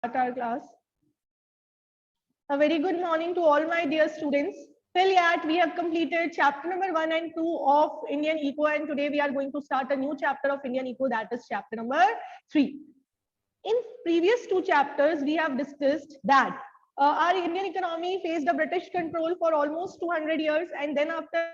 Start our class. A very good morning to all my dear students. Till yet, we have completed chapter number 1 and 2 of Indian Eco, and today we are going to start a new chapter of Indian Eco, that is chapter number 3. In previous 2 chapters, we have discussed that our Indian economy faced a British control for almost 200 years, and then after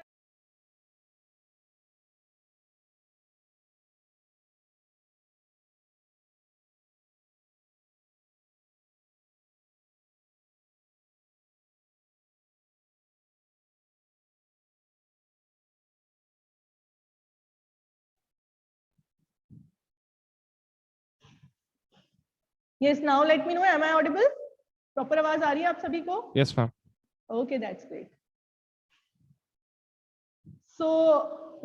yes, now let me know, am I audible? Proper आवाज आ रही है आप सभी को? Yes, ma'am. Okay, that's great. So,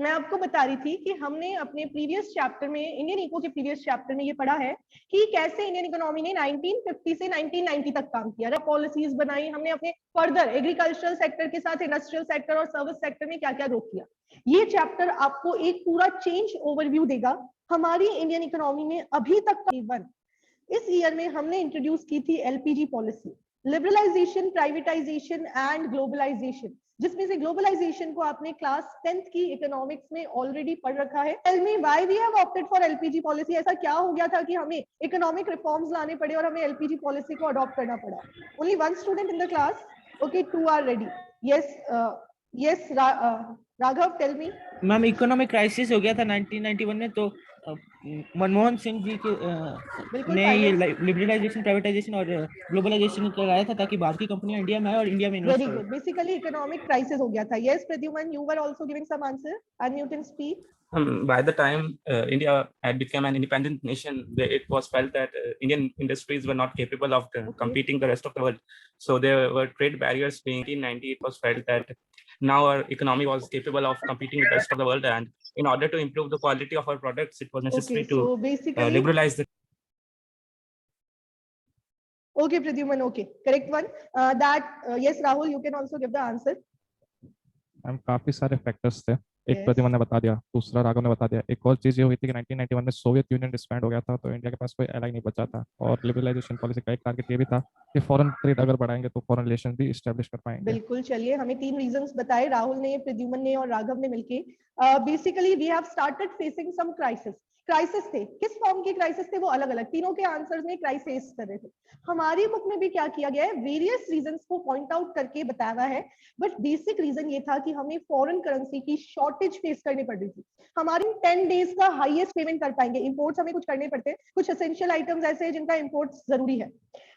मैं आपको बता रही थी कि हमने अपने प्रीवियस चैप्टर में, इंडियन इको के प्रीवियस चैप्टर में ये पढ़ा है कि कैसे इंडियन इकोनॉमी ने 1950 से 1990 तक काम किया, पॉलिसीज बनाई, हमने अपने फर्दर एग्रीकल्चरल सेक्टर के साथ इंडस्ट्रियल सेक्टर और सर्विस सेक्टर में क्या क्या ग्रोथ किया। ये चैप्टर आपको एक पूरा चेंज ओवरव्यू देगा हमारी इंडियन इकोनॉमी में अभी तक का। इस ईयर में हमने इंट्रोड्यूस की थी LPG policy, liberalisation, privatisation and globalisation, जिसमें से ग्लोबलाइजेशन को आपने क्लास 10th की इकोनॉमिक्स में ऑलरेडी पढ़ रखा है। Tell me why we have opted for LPG policy, ऐसा क्या हो गया था कि हमें इकोनॉमिक रिफॉर्म्स लाने पड़े और हमें एलपीजी पॉलिसी को अडॉप्ट करना पड़ा? Only one student in the class, okay, 2 are ready. Yes yes Raghav, tell me. Ma'am, economic crisis हो गया था 1991 में, तो मनमोहन सिंह जी के ने ये लिबरलाइजेशन, प्राइवेटाइजेशन और ग्लोबलाइजेशन कराया था ताकि बाहर की कंपनियां इंडिया में आए और इंडिया में इन्वेस्ट करें। Very good, basically economic crisis हो गया था। Yes Pradyuman, you were also giving some answer, unmute and speak. By the time India had become an independent nation, it was felt that Indian industries were not capable of competing the rest of the world. So there were trade barriers. Being 1990, it was felt that now our economy was capable of competing with the rest of the world, and in order to improve the quality of our products, it was necessary to liberalize the. Okay, Pradyuman, okay, correct one. Yes, Rahul, you can also give the answer. Ma'am काफी सारे factors थे, एक प्रद्युमन ने बता दिया, दूसरा राघव ने बता दिया। एक और चीज ये हुई थी कि 1991 में सोवियत यूनियन डिसबैंड हो गया था, तो इंडिया के पास कोई एलाई नहीं बचा था। और लिबरलाइजेशन पॉलिसी का एक टारगेट ये भी था कि फॉरेन ट्रेड अगर बढ़ाएंगे तो फॉरेन रिलेशन भी एस्टैब्लिश कर पाएंगे। बिल्कुल, चलिए, हमें 3 रीजंस बताए राहुल ने, प्रद्युमन ने और राघव ने मिलके। Basically we have started facing some crisis थे। किस फॉर्म के क्राइसिस थे वो अलग अलग, तीनों के आंसर्स में क्राइसिस कर रहे थे। हमारी बुक में भी क्या किया गया है, वेरियस रीजंस को पॉइंट आउट करके बताया हुआ है, बट बेसिक रीजन ये था कि हमें फॉरेन करेंसी की शॉर्टेज फेस करनी पड़ रही थी। हमारी 10 डेज का हाईएस्ट पेमेंट कर पाएंगे, इंपोर्ट्स हमें कुछ करने पड़ते हैं, कुछ एसेंशियल आइटम्स ऐसे हैं जिनका इंपोर्ट जरूरी है,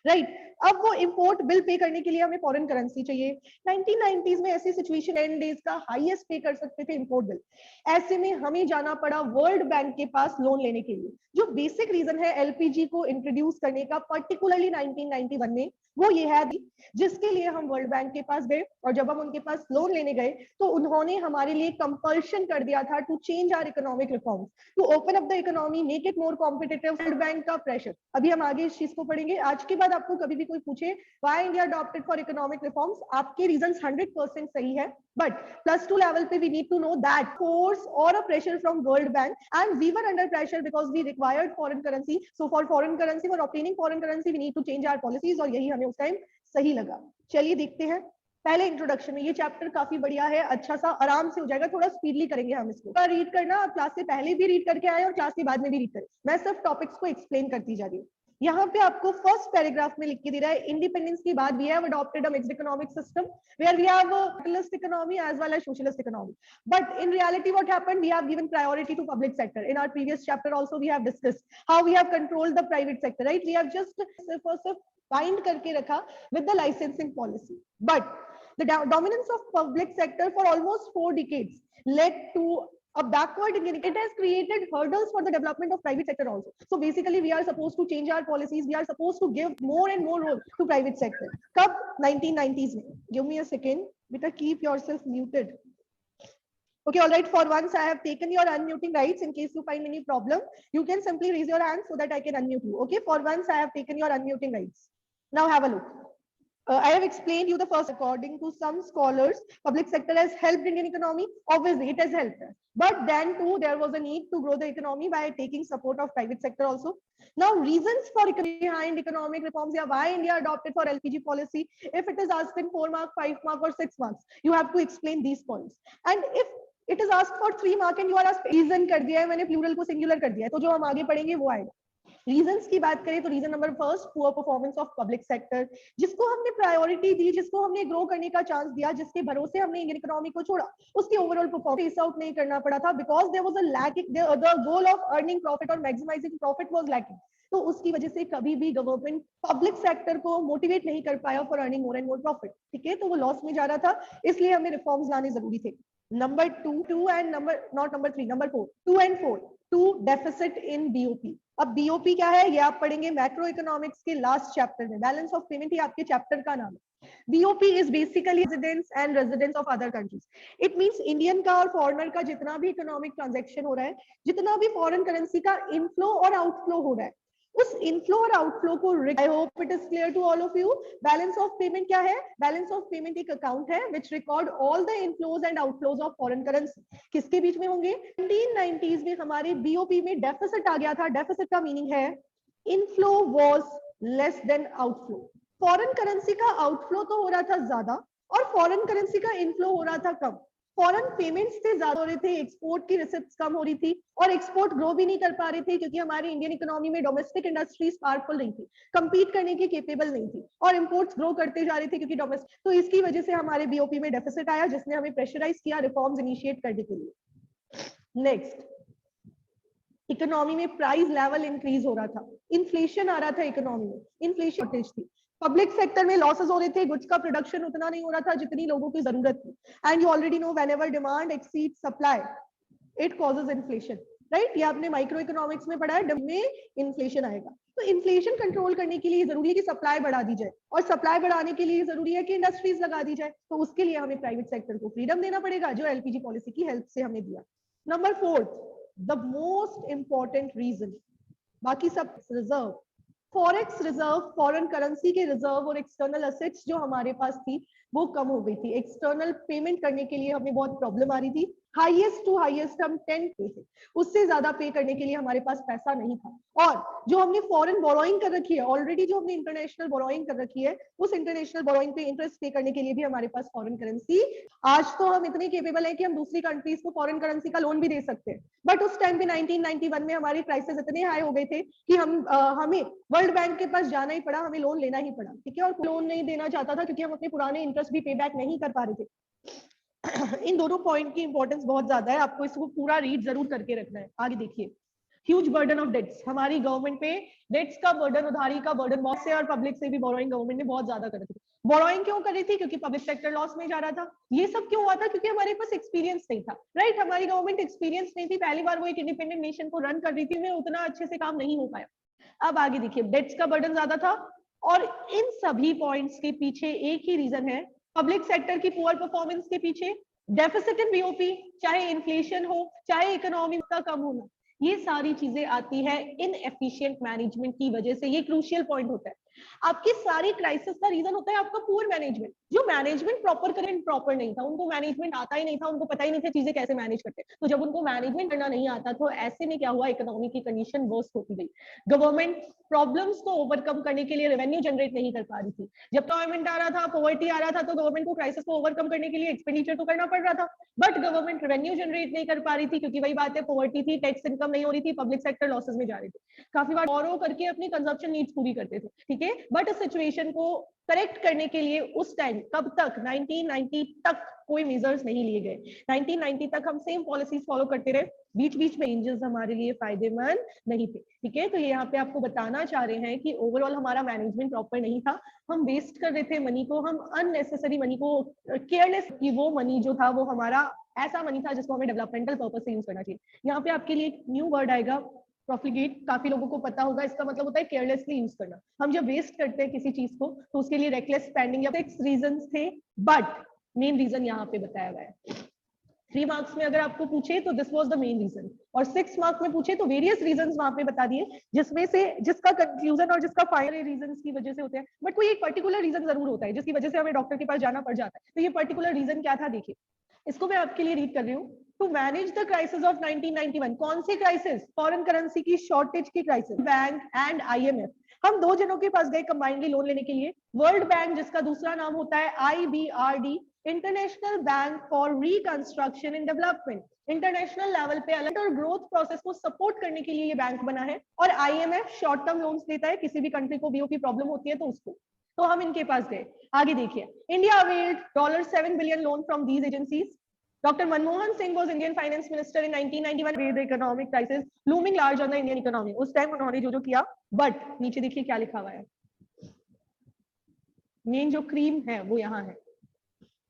राइट। अब वो इंपोर्ट बिल पे करने के लिए हमें फॉरेन करेंसी चाहिए। 1990s में ऐसी सिचुएशन, 10 डेज का हाईएस्ट पे कर सकते थे इंपोर्ट बिल, ऐसे में हमें जाना पड़ा वर्ल्ड बैंक के पास लोन लेने के लिए। जो बेसिक रीजन है एलपीजी को इंट्रोड्यूस करने का, पर्टिकुलरली 1991 में, वो ये है जिसके लिए हम वर्ल्ड बैंक के पास गए, और जब हम उनके पास लोन लेने गए तो उन्होंने हमारे लिए कंपल्शन कर दिया था to change our economic reforms, to open up the economy, make it more competitive. World Bank का प्रेशर, अभी हम आगे इस चीज को पढ़ेंगे। आज के बाद आपको कभी भी कोई पूछे why India adopted for economic reforms, आपके रीजंस 100% सही है, बट +2 लेवल पे we need to know that force और a pressure from World Bank, and we were under pressure because we required foreign currency. So for foreign currency, for obtaining foreign currency, we need to change our policies, और यही हमें उस time सही लगा। चलिए देखते हैं पहले इंट्रोडक्शन में। ये चैप्टर काफी बढ़िया है, अच्छा सा आराम से हो जाएगा, थोड़ा स्पीडली करेंगे हम इसको। रीड करना, आप क्लास से पहले भी रीड करके आए और क्लास के बाद में भी रीड करें, मैं सिर्फ टॉपिक्स को एक्सप्लेन करती जा रही हूँ। यहाँ पे आपको फर्स्ट पैराग्राफ में लिख के दे रहा है, इंडिपेंडेंस के बाद we have adopted a mixed economic system where we have capitalist economy as well as socialist economy, but in reality what happened, we have given priority to public sector. In our previous chapter also we have discussed how we have controlled the private sector, right? We have just सिर्फ bind करके रखा with the licensing policy, but the dominance of public sector for almost 4 decades led to a backward Indian. It has created hurdles for the development of private sector also. So basically we are supposed to change our policies, we are supposed to give more and more role to private sector. Kab? 1990s mein. Give me a second, beta, keep yourself muted. Okay, all right, for once I have taken your unmuting rights. In case you find any problem, you can simply raise your hand so that I can unmute you. Okay, for once I have taken your unmuting rights. Now have a look. I have explained you the first. According to some scholars, public sector has helped Indian economy. Obviously, it has helped us. But then too, there was a need to grow the economy by taking support of private sector also. Now, reasons for behind economic reforms, yeah, why India adopted for LPG policy. If it is asked in 4 mark, 5 mark, or 6 marks, you have to explain these points. And if it is asked for 3 mark and you are asked reason कर दिया है, मैंने plural को singular कर दिया है, तो जो हम आगे पढ़ेंगे वो आएगा. रीजंस की बात करें तो reason number first, poor performance of public sector, जिसको हमने प्रायोरिटी दी, जिसको हमने ग्रो करने का चांस दिया, जिसके भरोसे हमने इंडियन इकोनॉमी को छोड़ा, उसकी ओवरऑल परफॉर्मेंस आउट नहीं करना पड़ा था because there was a lacking, the goal of earning profit और मैक्सिमाइजिंग प्रॉफिट वाज लैकिंग. तो उसकी वजह से कभी भी गवर्नमेंट पब्लिक सेक्टर को मोटिवेट नहीं कर पाया for earning more and more profit. ठीक है, तो वो लॉस में जा रहा था, इसलिए हमें रिफॉर्म्स लाने जरूरी थे. Number 2 and number 3, number 4, 2 and 4, 2 deficit in BOP. अब बीओपी क्या है ये आप पढ़ेंगे मैक्रो इकोनॉमिक्स के लास्ट चैप्टर में. बैलेंस ऑफ पेमेंट ही आपके चैप्टर का नाम है. BOP is basically residence and residence of other countries. It means Indian का और फॉरेनर का जितना भी इकोनॉमिक ट्रांजैक्शन हो रहा है, जितना भी फॉरेन करेंसी का इनफ्लो और आउटफ्लो हो रहा है, उस इनफ्लो और आउटफ्लो को, I hope it is clear to all of you. Balance of payment क्या है? बैलेंस ऑफ पेमेंट एक अकाउंट है which record all the inflows and outflows of foreign currency. किसके बीच में होंगे? 1990s में हमारे बीओपी में डेफिसिट आ गया था. डेफिसिट का मीनिंग है inflow was less than outflow. Foreign currency का आउटफ्लो तो हो रहा था ज्यादा और फॉरेन करेंसी का इनफ्लो हो रहा था कम. फॉरेन पेमेंट्स थे ज्यादा हो रहे थे, एक्सपोर्ट की रिसिप्ट्स कम हो रही थी और एक्सपोर्ट ग्रो भी नहीं कर पा रहे थे क्योंकि हमारी इंडियन इकोनॉमी में डोमेस्टिक इंडस्ट्रीज पावरफुल नहीं थी, कंपीट करने की केपेबल नहीं थी और इंपोर्ट्स ग्रो करते जा रहे थे क्योंकि डोमेस्टिक. तो इसकी वजह से हमारे बीओपी में डेफिसिट आया जिसने हमें प्रेशराइज किया रिफॉर्म्स इनिशिएट करने के लिए. नेक्स्ट, इकोनॉमी में प्राइस लेवल इंक्रीज हो रहा था, इन्फ्लेशन आ रहा था इकोनॉमी में, इन्फ्लेशन शॉर्टेज थी. पब्लिक सेक्टर में लॉसेस हो रहे थे, गुड्स का प्रोडक्शन उतना नहीं हो रहा था जितनी लोगों की जरूरत थी. And you already know whenever demand exceeds supply it causes inflation. Right, ये आपने माइक्रो इकोनॉमिक्स में पढ़ा है, में इन्फ्लेशन आएगा. तो इन्फ्लेशन कंट्रोल करने के लिए जरूरी है कि सप्लाई बढ़ा दी जाए और सप्लाई बढ़ाने के लिए जरूरी है कि इंडस्ट्रीज लगा दी जाए. तो उसके लिए हमें प्राइवेट सेक्टर को फ्रीडम देना पड़ेगा जो एलपीजी पॉलिसी की हेल्प से हमें दिया. Number 4, the most important reason, बाकी सब reserve, forex reserve, foreign currency के रिजर्व और एक्सटर्नल असेट्स जो हमारे पास थी वो कम हो गई थी. एक्सटर्नल पेमेंट करने के लिए हमें बहुत प्रॉब्लम आ रही थी. हाईएस्ट टू हाईएस्ट हम 10 पे थे, उससे ज्यादा पे करने के लिए हमारे पास पैसा नहीं था. और जो हमने फॉरेन बोरोइंग कर रखी है ऑलरेडी, जो हमने इंटरनेशनल बोरोइंग कर रखी है, उस इंटरनेशनल बोरोइंग पे इंटरेस्ट पे करने के लिए भी हमारे पास फॉरेन करेंसी. आज तो हम इतने केपेबल है कि हम दूसरी कंट्रीज को फॉरेन करेंसी का लोन भी दे सकते हैं, बट उस टाइम पे 1991 में हमारे प्राइसेस इतने हाई हो गए थे कि हमें वर्ल्ड बैंक के पास जाना ही पड़ा, हमें लोन लेना ही पड़ा. ठीक है, और लोन नहीं देना चाहता था क्योंकि हम अपने पुराने इंटरेस्ट भी पे बैक नहीं कर पा रहे थे. इन दोनों पॉइंट की इंपॉर्टेंस बहुत ज्यादा है, आपको इसको पूरा रीड जरूर करके रखना है. आगे देखिए, ह्यूज बर्डन ऑफ डेट्स, हमारी गवर्नमेंट पे डेट्स का बर्डन, उधारी का बर्डन बहुत से, और पब्लिक से भी बोरोइंग गवर्नमेंट ने बहुत ज्यादा कर रही थी. बोरोइंग क्यों कर रही थी? क्योंकि पब्लिक सेक्टर लॉस में जा रहा था. ये सब क्यों हुआ था? क्योंकि हमारे पास एक्सपीरियंस नहीं था. राइट, हमारी गवर्नमेंट एक्सपीरियंस नहीं थी, पहली बार वो एक इंडिपेंडेंट नेशन को रन कर रही थी, में उतना अच्छे से काम नहीं हो पाया. अब आगे देखिए, डेट्स का बर्डन ज्यादा था और इन सभी पॉइंट्स के पीछे एक ही रीजन है, पब्लिक सेक्टर की पुअर परफॉर्मेंस के पीछे डेफिसिट इन बीओपी, चाहे इन्फ्लेशन हो चाहे इकोनॉमी का कम होना, ये सारी चीजें आती है इनएफिशिएंट मैनेजमेंट की वजह से. ये क्रूशियल पॉइंट होता है. आपकी सारी क्राइसिस का रीजन होता है आपका पुअर मैनेजमेंट. जो मैनेजमेंट प्रॉपर करेंट प्रॉपर नहीं था, उनको मैनेजमेंट आता ही नहीं था, उनको पता ही नहीं था चीजें कैसे मैनेज करते हैं. तो जब उनको मैनेजमेंट करना नहीं आता तो ऐसे में क्या हुआ, इकोनॉमी की कंडीशन वर्स्ट होती गई. गवर्नमेंट प्रॉब्लम्स को ओवरकम करने के लिए रेवेन्यू जनरेट नहीं कर पा रही थी. जब गवर्नमेंट आ रहा था, पॉवर्टी आ रहा था, तो गवर्नमेंट को क्राइसिस को ओवरकम करने के लिए एक्सपेंडिचर तो करना पड़ रहा था, बट गवर्नमेंट रेवेन्यू जनरेट नहीं कर पा रही थी क्योंकि वही बात है, पॉवर्टी थी, टैक्स इनकम नहीं हो रही थी, पब्लिक सेक्टर लॉसेस में जा रही थी. काफी बार बोरो करके अपनी कंजप्शन नीड्स पूरी करते थे. ठीक है, बट इस सिचुएशन को करेक्ट करने के लिए उस टाइम, कब तक, 1990 तक कोई मेजर्स नहीं लिए गए. 1990 तक हम सेम पॉलिसीज फॉलो करते रहे, बीच बीच में चेंजेस हमारे लिए फायदेमंद नहीं थे. ठीक है, तो ये यहाँ पे आपको बताना चाह रहे हैं कि ओवरऑल हमारा मैनेजमेंट प्रॉपर नहीं था, हम वेस्ट कर रहे थे मनी को, हम अननेसेसरी मनी को, केयरलेस, कि वो मनी जो था वो हमारा ऐसा मनी था जिसको हमें डेवलपमेंटल पर्पज से यूज करना चाहिए. यहाँ पे आपके लिए एक न्यू वर्ड आएगा, प्रॉफिगेट. काफी लोगों को पता होगा, इसका मतलब होता है केयरलेसली यूज करना. हम जब वेस्ट करते हैं किसी चीज को तो उसके लिए रेकलेस स्पेंडिंग या फिक्स रीजंस थे, बट मेन रीजन यहाँ पे बताया गया है. 3 मार्क्स में अगर आपको पूछे तो this was the main reason, और 6 मार्क्स में पूछे तो वेरियस रीजंस वहां पे बता दिए, जिसमें से जिसका कंक्लूजन और जिसका फाइनल रीजंस की वजह से होते हैं, बट कोई एक पर्टिकुलर रीजन जरूर होता है जिसकी वजह से हमें डॉक्टर के पास जाना पड़ जाता है। तो ये पर्टिकुलर रीजन क्या था, देखिए इसको मैं आपके लिए रीड कर रही हूँ। To manage the crisis of 1991, कौन सी क्राइसिस, फॉरेन करेंसी की शॉर्टेज की क्राइसिस, बैंक एंड IMF, हम दो जनों के पास गए कंबाइंडली लोन लेने के लिए। वर्ल्ड बैंक जिसका दूसरा नाम होता है IBRD, international bank for reconstruction and development, international level पे अलग और ग्रोथ प्रोसेस को सपोर्ट करने के लिए ये बैंक बना है। और IMF शॉर्ट टर्म लोन्स देता है, किसी भी कंट्री को BOP प्रॉब्लम होती है तो उसको, तो हम इनके पास गए। आगे देखिए, India availed $7 billion loan from these agencies. Dr. Manmohan Singh was Indian finance minister in 1991 with the economic crisis looming large on the Indian economy. उस टाइम उन्होंने जो किया, बट नीचे देखिए क्या लिखा हुआ है, मेन जो क्रीम है वो यहाँ है।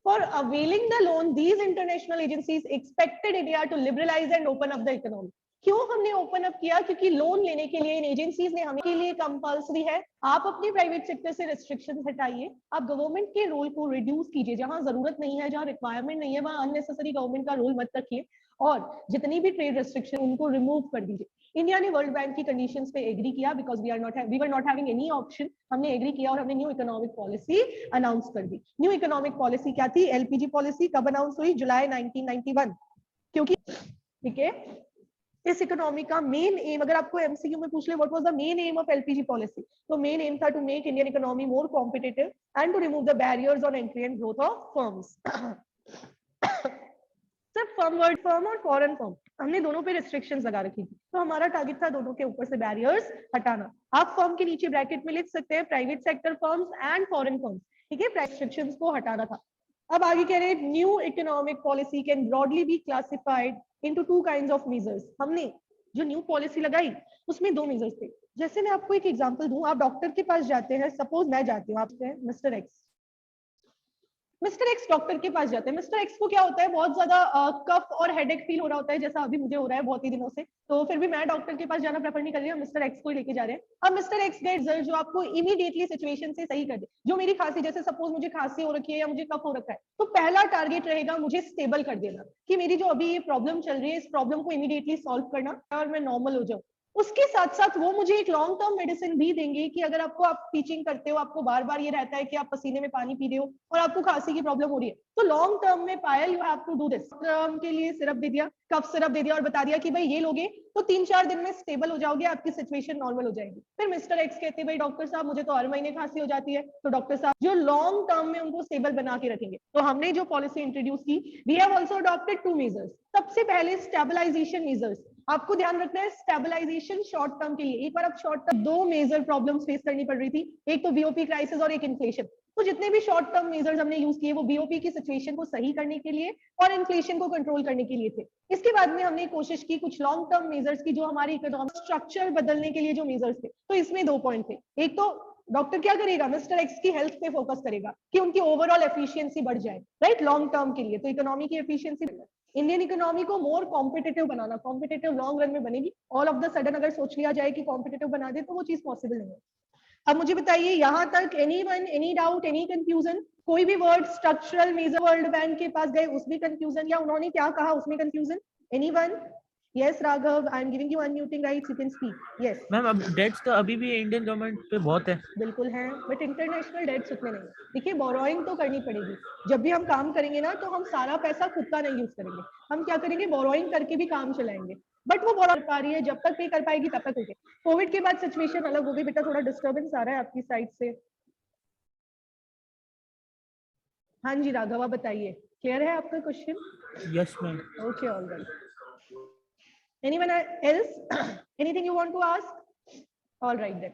For availing the loan, these international agencies expected India to liberalize and open up the economy. क्यों हमने ओपन अप किया, क्योंकि लोन लेने के लिए इन एजेंसीज ने हमें के लिए कंपल्सरी है, आप अपने प्राइवेट सेक्टर से रिस्ट्रिक्शंस हटाइए, आप गवर्नमेंट के रोल को रिड्यूस कीजिए, जहां जरूरत नहीं है, जहां रिक्वायरमेंट नहीं है, वहां अननेसेसरी गवर्नमेंट का रोल मत रखिए, और जितनी भी ट्रेड रिस्ट्रिक्शन उनको रिमूव कर दीजिए। इंडिया ने वर्ल्ड बैंक की कंडीशंस पे एग्री किया, because we were not having any option, हमने एग्री किया और हमने न्यू इकोनॉमिक पॉलिसी अनाउंस कर दी। न्यू इकोनॉमिक पॉलिसी क्या थी, LPG पॉलिसी, कब अनाउंस हुई, जुलाई 1991। क्योंकि ठीक है, इस इकोनॉमी का मेन एम, अगर आपको MCQ में पूछ ले what was the main aim of LPG policy, तो मेन एम था to make Indian economy more competitive and to remove the barriers on entry and growth of firms. सिर्फ firm और foreign firm, हमने दोनों पे रिस्ट्रिक्शंस लगा रखी थी, तो हमारा टारगेट था दोनों के ऊपर से बैरियर्स हटाना। आप फर्म के नीचे ब्रैकेट में लिख सकते हैं private sector firms and foreign firms, ठीक है, रिस्ट्रिक्शंस को हटाना था। अब आगे कह रहे हैं, new economic policy can broadly be classified into 2 kinds of measures. हमने जो न्यू पॉलिसी लगाई उसमें 2 मेजर्स थे। जैसे मैं आपको एक एग्जांपल दूं, आप डॉक्टर के पास जाते हैं, सपोज मैं जाती हूँ आपसे, मिस्टर एक्स डॉक्टर के पास जाते हैं। मिस्टर एक्स को क्या होता है, बहुत ज्यादा कफ और हेडेक फील हो रहा होता है, जैसा अभी मुझे हो रहा है बहुत ही दिनों से, तो फिर भी मैं डॉक्टर के पास जाना प्रेफर नहीं कर रही हूँ, मिस्टर एक्स को ही लेके जा रहे हैं। अब मिस्टर एक्स गेट रिजल्ट जो आपको इमीडिएटली सिचुएशन से सही कर दे। जो मेरी खांसी, जैसे सपोज मुझे खांसी हो रखी है या मुझे कफ हो रखा है, तो पहला टारगेट रहेगा मुझे स्टेबल कर देना, कि मेरी जो अभी ये प्रॉब्लम चल रही है, इस प्रॉब्लम को इमीडिएटली सॉल्व करना और मैं नॉर्मल हो जाऊँ। उसके साथ साथ वो मुझे एक लॉन्ग टर्म मेडिसिन भी देंगे, कि अगर आपको, आप टीचिंग करते हो, आपको बार बार ये रहता है कि आप पसीने में पानी पी रहे हो और आपको खांसी की प्रॉब्लम हो रही है, तो लॉन्ग टर्म में Payal you have to do this. Term के लिए सिरप दे दिया, कफ सिरप दे दिया और बता दिया कि भाई ये लोगे तो 3-4 दिन में स्टेबल हो जाओगे, आपकी सिचुएशन नॉर्मल हो जाएगी। फिर मिस्टर एक्स कहते हैं भाई डॉक्टर साहब मुझे तो हर महीने खांसी हो जाती है, तो डॉक्टर साहब जो लॉन्ग टर्म में उनको स्टेबल बना के रखेंगे। तो हमने जो पॉलिसी इंट्रोड्यूस की, we have also adopted 2 measures. सबसे पहले स्टेबलाइजेशन मेजर्स, आपको ध्यान रखना है स्टेबलाइजेशन शॉर्ट टर्म के लिए। एक बार आप short term 2 major problems face करनी पड़ रही थी, एक तो BOP क्राइसिस और एक इन्फ्लेशन। तो जितने भी शॉर्ट टर्म मेजर्स हमने यूज किए वो BOP की सिचुएशन को सही करने के लिए और इन्फ्लेशन को कंट्रोल करने के लिए थे। इसके बाद में हमने कोशिश की कुछ लॉन्ग टर्म मेजर्स की, जो हमारी इकोनॉमिक स्ट्रक्चर बदलने के लिए जो मेजर्स थे। तो इसमें 2 पॉइंट थे। एक तो डॉक्टर क्या करेगा, मिस्टर एक्स की हेल्थ पे फोकस करेगा कि उनकी ओवरऑल एफिशिएंसी बढ़ जाए, राइट, लॉन्ग टर्म के लिए। तो इकोनॉमी की एफिशिएंसी, इंडियन इकोनॉमी को मोर कॉम्पिटिटिव बनाना, कॉम्पिटिटिव लॉन्ग रन में बनेगी। ऑल ऑफ द सडन अगर सोच लिया जाए कि कॉम्पिटिटिव बना दे तो वो चीज पॉसिबल नहीं है। अब मुझे बताइए यहाँ तक anyone, any doubt, any confusion, कोई भी word structural measure, World Bank के पास गए उसमें कंफ्यूजन, या उन्होंने क्या कहा उसमें confusion, anyone? Yes Raghav, I am giving you unmuting rights, you can speak. Yes ma'am, अब डेट्स तो अभी भी इंडियन गवर्नमेंट पे बहुत है। बिल्कुल है, बट इंटरनेशनल डेट्स उतने नहीं। देखिए बोरोइंग तो करनी पड़ेगी, जब भी हम काम करेंगे ना तो हम सारा पैसा खुद का नहीं यूज करेंगे, हम क्या करेंगे, बोरोइंग करके भी काम चलाएंगे। बट वो बोरो कर पा रही है, जब तक पे कर पाएगी तब तक होगी। कोविड के बाद सिचुएशन अलग हो गई। बेटा थोड़ा डिस्टर्बेंस आ रहा है आपकी साइड से। हाँ जी राघव, आप बताइए, क्लियर है आपका question? Yes ma'am. Okay, all right. Anyone else, anything you want to ask? All right then.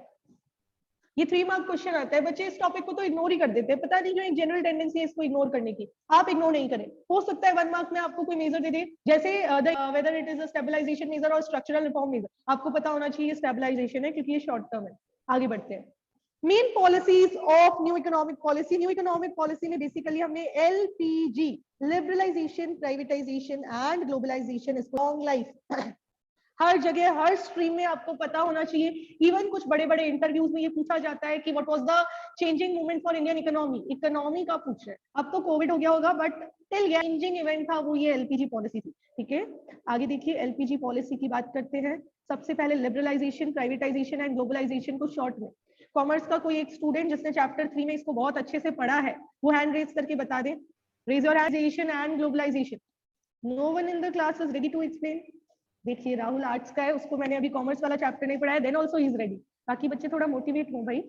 ये 3 मार्क क्वेश्चन आता है, बच्चे इस टॉपिक को तो इग्नोर ही कर देते हैं, पता नहीं क्यों, एक जनरल टेंडेंसी है इसको इग्नोर करने की। आप इग्नोर नहीं करें, हो सकता है 1 मार्क में आपको कोई मेजर दे दे, जैसे whether it is a stabilisation measure और स्ट्रक्चरल रिफॉर्म मेजर, आपको पता होना चाहिए स्टेबलाइजेशन है क्योंकि ये शॉर्ट टर्म है। आगे बढ़ते हैं, main policies of new economic policy. New economic policy में बेसिकली हमने LPG, liberalisation, privatisation and globalisation, इसको लॉन्ग लाइफ हर जगह हर स्ट्रीम में आपको पता होना चाहिए। इवन कुछ बड़े बड़े इंटरव्यूज में ये पूछा जाता है कि what was the changing movement for Indian economy का पूछ रहे हैं। अब तो कोविड हो गया होगा, बट टिल चेंजिंग इवेंट था वो ये एलपीजी पॉलिसी थी। ठीक है, आगे देखिए एलपीजी पॉलिसी की बात करते हैं। सबसे पहले लिबरलाइजेशन, प्राइवेटाइजेशन एंड ग्लोबलाइजेशन को शॉर्ट में। कॉमर्स का कोई एक स्टूडेंट जिसने चैप्टर 3 में इसको बहुत अच्छे से पढ़ा है वो हैंड रेज करके बता दे। Raise your hand and globalisation. No one in the class is ready to explain. देखिए राहुल आर्ट्स का है, उसको मैंने अभी कॉमर्स वाला चैप्टर नहीं पढ़ाया, then also he is ready. बाकी बच्चे थोड़ा मोटिवेट हो भाई।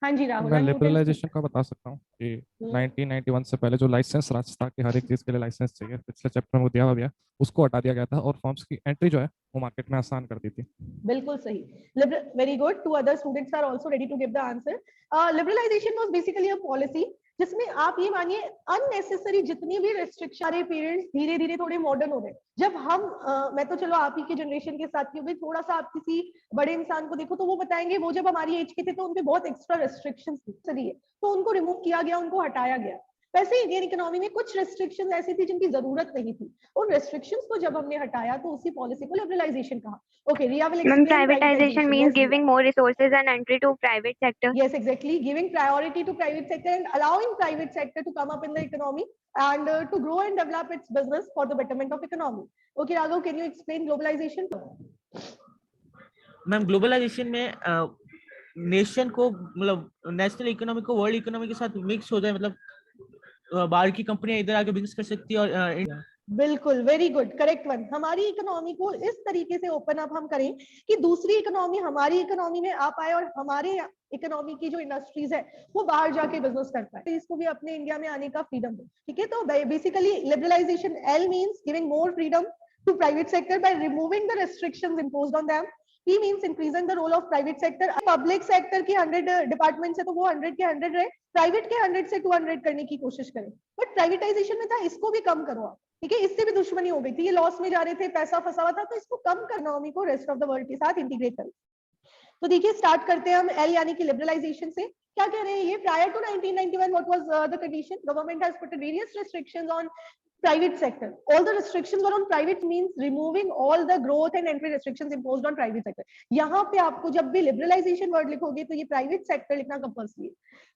हाँ जी राहुल, मैं unmuted लिबरलाइजेशन का बता सकता हूँ कि 1991 से पहले जो लाइसेंस राज था कि हर एक चीज के लिए लाइसेंस चाहिए, पिछले चैप्टर में वो दिया हुआ गया, उसको हटा दिया गया था और फॉर्म्स की एंट्री जो है वो मार्केट में आसान कर दी थी। बिल्कुल सही। Very good. 2 other students are also ready to give the answer. Liberalization was basically a policy जिसमें आप ये मानिए अननेसेसरी जितनी भी रिस्ट्रिक्शन, सारे पेरेंट्स धीरे धीरे थोड़े मॉडर्न हो रहे। जब हम मैं तो चलो आप ही के जनरेशन के साथ भी, थोड़ा सा आप किसी बड़े इंसान को देखो तो वो बताएंगे वो जब हमारी एज के थे तो उनपे बहुत एक्स्ट्रा रिस्ट्रिक्शंस थी, तो उनको रिमूव किया गया, उनको हटाया गया। वैसे इंडियन इकोनॉमी में कुछ रेस्ट्रिक्शंस ऐसी थी जिनकी जरूरत नहीं थी, उन रेस्ट्रिक्शंस को जब हमने हटाया तो उसी पॉलिसी को लिबरलाइजेशन कहा। Okay, Riya will Ma'am, explain privatization means giving more resources and entry to private sector. Yes, exactly. Giving priority to private sector and allowing private sector to come up in the economy and to grow and develop its business for the betterment of economy. Okay, Raghav, can you explain globalization? Ma'am globalisation में nation को मतलब national economy को world economy के साथ mix हो जाए, मतलब बाहर की कंपनियां इधर आके बिजनेस कर सकती है और बिल्कुल, वेरी गुड, करेक्ट वन। हमारी इकोनॉमी को इस तरीके से ओपन अप हम करें कि दूसरी इकोनॉमी हमारी इकोनॉमी में आ पाए और हमारे इकोनॉमी की जो इंडस्ट्रीज है वो बाहर जाके बिजनेस कर पाए, तो इसको भी अपने इंडिया में आने का फ्रीडम दो। ठीक है, तो basically liberalisation L means giving more freedom to private sector by removing the restrictions imposed on them. P means increasing the role of private sector. Public sector की 100 डिपार्टमेंट है तो वो 100 के 100 रहे, प्राइवेट के 100 से 200 करने की कोशिश करें। बट प्राइवेटाइजेशन में था इसको भी कम करो आप। ठीक है, इससे भी दुश्मनी हो गई थी, ये लॉस में जा रहे थे, पैसा फंसा हुआ था, तो इसको कम करना, इकोनॉमी को रेस्ट ऑफ द वर्ल्ड के साथ इंटीग्रेट करें। तो देखिए स्टार्ट करते हैं हम एल यानी कि लिबरलाइजेशन से। क्या कह रहे हैं ये? Prior to 1991 what was the condition? Government has put various restrictions on private sector. All the restrictions were on private means removing all the growth and entry restrictions imposed on private sector. यहाँ पे आपको जब भी liberalization word लिखोगे तो ये private sector लिखना compulsory है।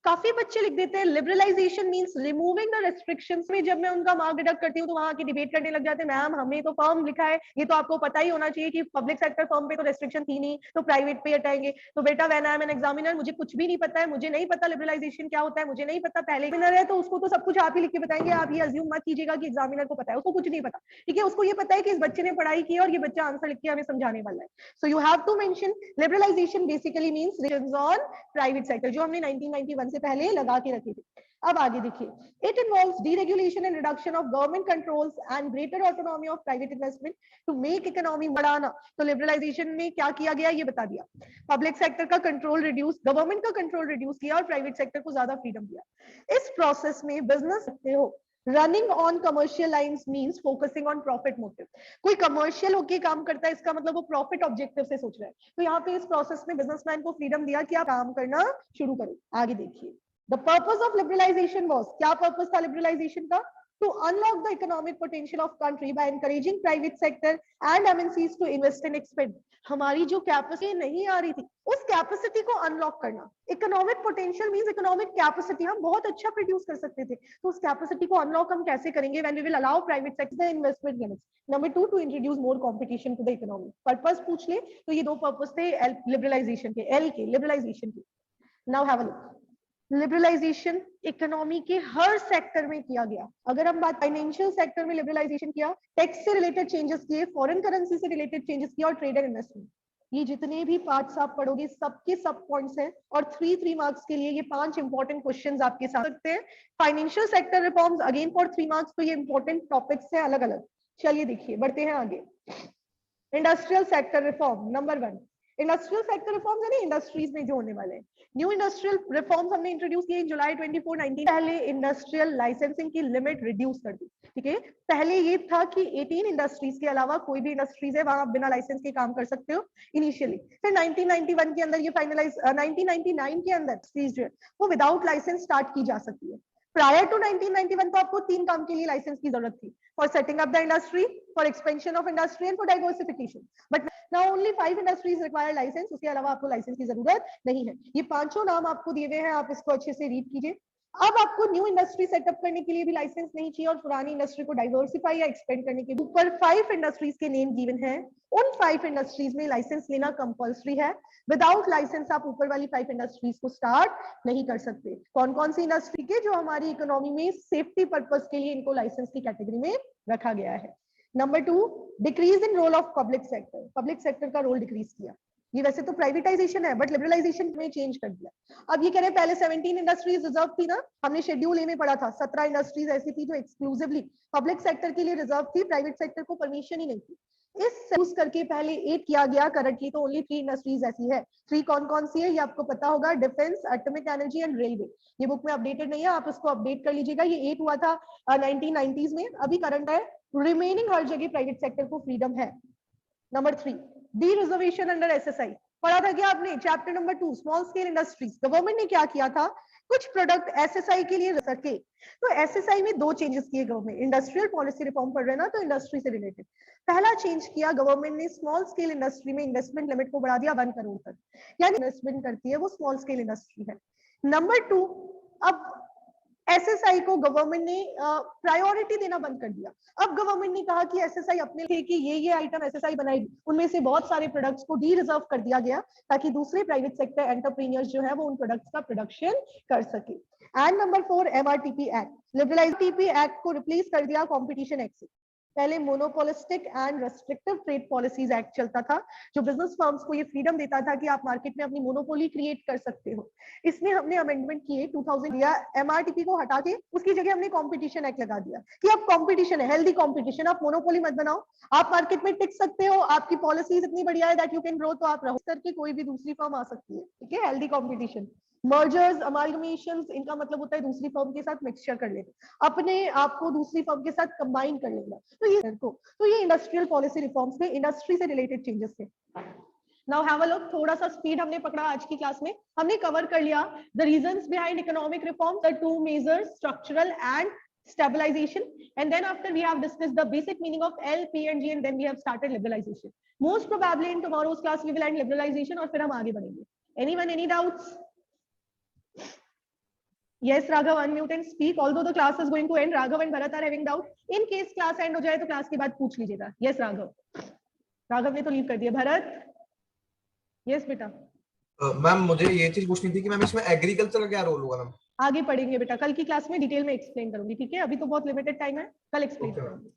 काफी बच्चे लिख देते हैं liberalization means removing the restrictions। में जब मैं उनका मार्क डिडक्ट करती हूँ तो वहां की डिबेट करने लग जाते हैं, मैम हमने तो फर्म लिखा है, ये तो आपको पता ही होना चाहिए कि पब्लिक सेक्टर फर्म पे तो रेस्ट्रिक्शन थी नहीं, तो प्राइवेट पे हटाएंगे। तो बेटा when I am an examiner मुझे कुछ भी नहीं पता है, मुझे नहीं पता लिबरलाइजेशन क्या होता है, मुझे नहीं पता। पहले एग्जामिनर है तो उसको तो सब कुछ आप ही लिख के बताएंगे, आप ये अज्यूम मत कीजिएगा कि एग्जामिनर को पता है, उसको कुछ नहीं पता। ठीक है, उसको ये पता है कि इस बच्चे ने पढ़ाई की और ये बच्चा आंसर लिख के हमें समझाने वाला है। So you have to mention liberalisation basically means restrictions on private sector, जो हमने 1991 से पहले लगा के रखी थी। अब आगे देखिए, it involves deregulation and reduction of government controls and greater autonomy of private investment to make economy बढ़ाना। तो लिबरलाइजेशन में क्या किया गया ये बता दिया, पब्लिक सेक्टर का कंट्रोल रिड्यूस, गवर्नमेंट का कंट्रोल रिड्यूस किया और प्राइवेट सेक्टर को ज्यादा फ्रीडम दिया। इस प्रोसेस में बिजनेस सकते हो running on commercial lines means focusing on profit motive. कोई कमर्शियल होके काम करता है इसका मतलब वो प्रॉफिट ऑब्जेक्टिव से सोच रहा है। तो यहाँ पे इस प्रोसेस में बिजनेसमैन को फ्रीडम दिया कि आप काम करना शुरू करो। आगे देखिए, the purpose of liberalisation was, क्या पर्पस था लिबरलाइजेशन का? To unlock the economic potential of country by encouraging private sector and MNCs to invest and expand। हमारी जो कैपेसिटी नहीं आ रही थी उस कैपेसिटी को अनलॉक करना। Economic potential means economic capacity, हम बहुत अच्छा प्रोड्यूस कर सकते थे, तो उस कैपेसिटी को अनलॉक हम कैसे करेंगे? When we will allow private sector investment limits. Number 2, to introduce more competition to the economy. Purpose पूछ ले तो ये दो पर्पस थे लिबरलाइजेशन के, एल के, लिबरलाइजेशन के। Now have a look, liberalisation economy के हर सेक्टर में किया गया। अगर हम बात फाइनेंशियल सेक्टर में लिबरलाइजेशन किया, टैक्स से रिलेटेड चेंजेस किए, फॉरेन करेंसी से रिलेटेड चेंजेस किया और ट्रेड एंड इन्वेस्टमेंट। ये जितने भी पार्ट्स आप पढ़ोगे सबके सब पॉइंट्स हैं और 3 मार्क्स के लिए ये 5 इंपॉर्टेंट क्वेश्चंस आपके साथ सकते हैं। Financial sector reforms again for 3 marks, तो ये इंपॉर्टेंट टॉपिक्स हैं अलग अलग। चलिए देखिए, बढ़ते हैं आगे। Industrial sector reform number 1। Industrial sector reforms यानी इंडस्ट्रीज में जो होने वाले हैं। न्यू इंडस्ट्रियल रिफॉर्म्स हमने इंट्रोड्यूस किए इन जुलाई 24, 19। पहले इंडस्ट्रियल लाइसेंसिंग की लिमिट रिड्यूस कर दी। ठीक है, पहले ये था कि 18 इंडस्ट्रीज के अलावा कोई भी इंडस्ट्रीज है वहां आप बिना लाइसेंस के काम कर सकते हो इनिशियली। फिर 1991 के अंदर ये फाइनलाइज, 1999 के अंदर इंडस्ट्रीज जो है वो विदाउट लाइसेंस स्टार्ट की जा सकती है। प्रायर टू 1991 तो आपको 3 काम के लिए लाइसेंस की जरूरत थी, for setting up the industry, for expansion of industry and for diversification. But ना ओनली 5 इंडस्ट्रीज रिक्वायर लाइसेंस, उसके अलावा आपको लाइसेंस की जरूरत नहीं है। ये पांचों नाम आपको दिए हुए हैं, आप इसको अच्छे से रीड कीजिए। अब आपको न्यू इंडस्ट्री सेटअप करने के लिए भी लाइसेंस नहीं चाहिए और पुरानी इंडस्ट्री को डाइवर्सिफाई या एक्सपेंड करने के ऊपर 5 इंडस्ट्रीज के नेम गिवन है। उन 5 इंडस्ट्रीज में लाइसेंस लेना कंपलसरी है। विदाउट लाइसेंस आप ऊपर वाली 5 इंडस्ट्रीज को स्टार्ट नहीं कर सकते। कौन कौन सी इंडस्ट्री के जो हमारी इकोनॉमी में सेफ्टी पर्पस के लिए इनको लाइसेंस की कैटेगरी में रखा गया है। Number 2, decrease in role of public sector. Public sector का रोल डिक्रीज किया। ये वैसे तो प्राइवेटाइजेशन है बट लिबरलाइजेशन में चेंज कर दिया। अब ये कह रहे हैं पहले 17 इंडस्ट्रीज रिजर्व थी ना, हमने शेड्यूल ए में पढ़ा था 17 इंडस्ट्रीज ऐसी थी जो एक्सक्लूसिवली पब्लिक सेक्टर के लिए रिजर्व थी, प्राइवेट सेक्टर को परमिशन ही नहीं थी। इस यूज करके पहले 8 किया गया, करंटली तो ओनली 3 इंडस्ट्रीज ऐसी है। 3 कौन कौन सी है ये आपको पता होगा, defence, atomic energy and railway. ये बुक में अपडेटेड नहीं है, आप इसको अपडेट कर लीजिएगा। ये 8 हुआ था 1990s में, अभी करंट है। रिमेनिंग हर जगह प्राइवेट सेक्टर को फ्रीडम है। Number 3, D reservation under SSI. पढ़ा था क्या आपने chapter number 2 small scale industries. Government ने क्या किया था, कुछ प्रोडक्ट एसएसआई के लिए रखे। तो एसएसआई में 2 चेंजेस किए गवर्नमेंट, इंडस्ट्रियल पॉलिसी रिफॉर्म पढ़ रहे हैं ना, तो इंडस्ट्री से रिलेटेड। पहला चेंज किया गवर्नमेंट ने, स्मॉल स्केल इंडस्ट्री में इन्वेस्टमेंट लिमिट को बढ़ा दिया 1 करोड़ तक, यानी इन्वेस्टमेंट करती है वो स्मॉल स्केल इंडस्ट्री है। नंबर 2, अब एसएसआई को गवर्नमेंट ने प्रायोरिटी देना बंद कर दिया। अब गवर्नमेंट ने कहा कि एसएसआई अपने थे कि ये आइटम एसएसआई बनाएगी, उनमें से बहुत सारे प्रोडक्ट्स को डी रिजर्व कर दिया गया ताकि दूसरे प्राइवेट सेक्टर एंटरप्रेन्योर्स जो है वो उन प्रोडक्ट्स का प्रोडक्शन कर सके। And number 4, MRTP act. Liberalise TP act को रिप्लेस कर दिया कॉम्पिटिशन एक्ट से। पहले monopolistic and restrictive trade policies act चलता था, जो बिजनेस फर्म्स को ये फ्रीडम देता था कि आप मार्केट में अपनी मोनोपोली क्रिएट कर सकते हो। इसमें हमने अमेंडमेंट किए 2000 दिया, एमआरटीपी को हटा के उसकी जगह हमने कंपटीशन एक्ट लगा दिया कि अब कंपटीशन है, हेल्दी कंपटीशन, आप मोनोपोली मत बनाओ, आप मार्केट में टिक सकते हो, आपकी पॉलिसीज इतनी बढ़िया है दैट यू कैन ग्रो, तो आप रहो करके कोई भी दूसरी फर्म आ सकती है। ठीक है, हेल्दी कंपटीशन। मर्जर्स, अमालगमेशंस, इनका मतलब होता है दूसरी फर्म के साथ मिक्सचर कर लेना, अपने आप को दूसरी फर्म के साथ कंबाइन कर लेना। तो ये इंडस्ट्रियल पॉलिसी रिफॉर्म्स में इंडस्ट्री से रिलेटेड चेंजेस थे। नाउ हैव अ लुक, थोड़ा सा स्पीड हमने पकड़ा आज की क्लास में, हमने कवर कर लिया the reasons behind economic reform, the 2 measures, structural and stabilization, and then after we have discussed the basic meaning of L, P and G, and then we have started liberalization. Most probably in tomorrow's class we will end liberalization और फिर हम आगे बढ़ेंगे। Anyone, any doubts? Yes, Raghav, unmute and speak. Although the class is going to end, Raghav and Bharat are having doubt. In case class end हो जाए तो class के बाद पूछ लीजिएगा। Yes, Raghav. राघव ने तो लीव कर दिया। भरत? Yes, बेटा। मैम मुझे ये चीज पूछनी थी कि मैम इसमें एग्रीकल्चर का क्या रोल होगा मैम? आगे पढ़ेंगे बेटा, कल की क्लास में डिटेल में एक्सप्लेन करूंगी। ठीक है, अभी तो बहुत लिमिटेड टाइम है, कल एक्सप्लेन करूंगी।